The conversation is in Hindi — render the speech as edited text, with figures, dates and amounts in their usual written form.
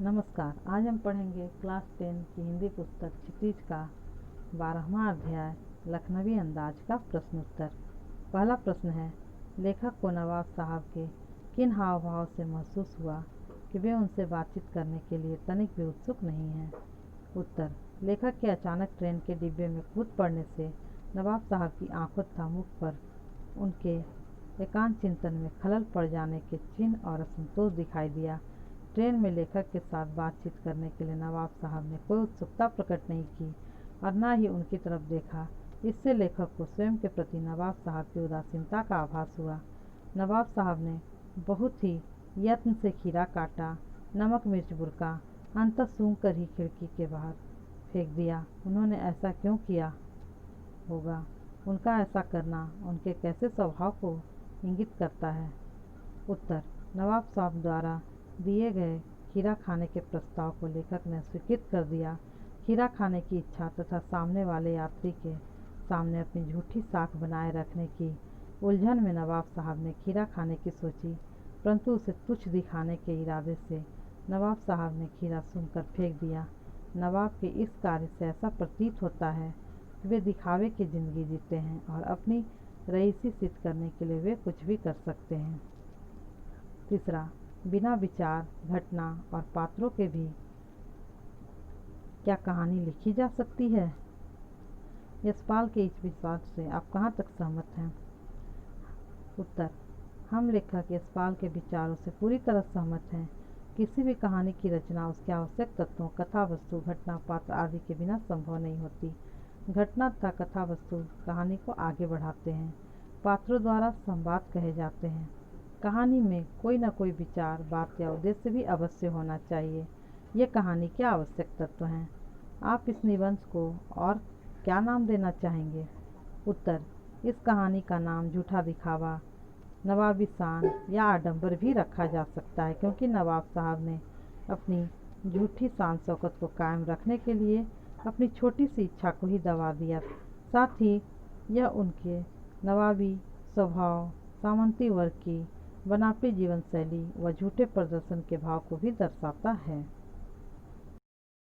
नमस्कार। आज हम पढ़ेंगे क्लास 10 की हिंदी पुस्तक क्षितिज का 12वां अध्याय लखनवी अंदाज का प्रश्न उत्तर। पहला प्रश्न है, लेखक को नवाब साहब के किन हाव भाव से महसूस हुआ कि वे उनसे बातचीत करने के लिए तनिक भी उत्सुक नहीं हैं। उत्तर, लेखक के अचानक ट्रेन के डिब्बे में कूद पड़ने से नवाब साहब की आंखों तथा मुख पर उनके एकांत चिंतन में खलल पड़ जाने के चिन्ह और असंतोष दिखाई दिया। ट्रेन में लेखक के साथ बातचीत करने के लिए नवाब साहब ने कोई उत्सुकता प्रकट नहीं की और न ही उनकी तरफ देखा। इससे लेखक को स्वयं के प्रति नवाब साहब की उदासीनता का आभास हुआ। नवाब साहब ने बहुत ही यत्न से खीरा काटा, नमक मिर्च बुरका, अंततः सूंघ कर ही खिड़की के बाहर फेंक दिया। उन्होंने ऐसा क्यों किया होगा? उनका ऐसा करना उनके कैसे स्वभाव को इंगित करता है? उत्तर, नवाब साहब द्वारा दिए गए खीरा खाने के प्रस्ताव को लेखक ने स्वीकृत कर दिया। खीरा खाने की इच्छा तथा सामने वाले यात्री के सामने अपनी झूठी साख बनाए रखने की उलझन में नवाब साहब ने खीरा खाने की सोची, परंतु उसे तुच्छ दिखाने के इरादे से नवाब साहब ने खीरा सूंघकर फेंक दिया। नवाब के इस कार्य से ऐसा प्रतीत होता है कि वे दिखावे की जिंदगी जीते हैं और अपनी रईसी सिद्ध करने के लिए वे कुछ भी कर सकते हैं। तीसरा, बिना विचार, घटना और पात्रों के भी क्या कहानी लिखी जा सकती है? यशपाल के इस विश्वास से आप कहाँ तक सहमत हैं? उत्तर, हम लेखक यशपाल के विचारों से पूरी तरह सहमत हैं। किसी भी कहानी की रचना उसके आवश्यक तत्वों, कथा वस्तु, घटना, पात्र आदि के बिना संभव नहीं होती। घटना तथा कथा वस्तु कहानी को आगे बढ़ाते हैं। पात्रों द्वारा संवाद कहे जाते हैं। कहानी में कोई न कोई विचार, बात या उद्देश्य भी अवश्य होना चाहिए। ये कहानी के आवश्यक तत्व हैं। आप इस निबंध को और क्या नाम देना चाहेंगे? उत्तर, इस कहानी का नाम झूठा दिखावा, नवाबी शान या आडंबर भी रखा जा सकता है, क्योंकि नवाब साहब ने अपनी झूठी शान शौकत को कायम रखने के लिए अपनी छोटी सी इच्छा को ही दबा दिया। साथ ही यह उनके नवाबी स्वभाव, सामंती वर्ग की बनावटी जीवन शैली व झूठे प्रदर्शन के भाव को भी दर्शाता है।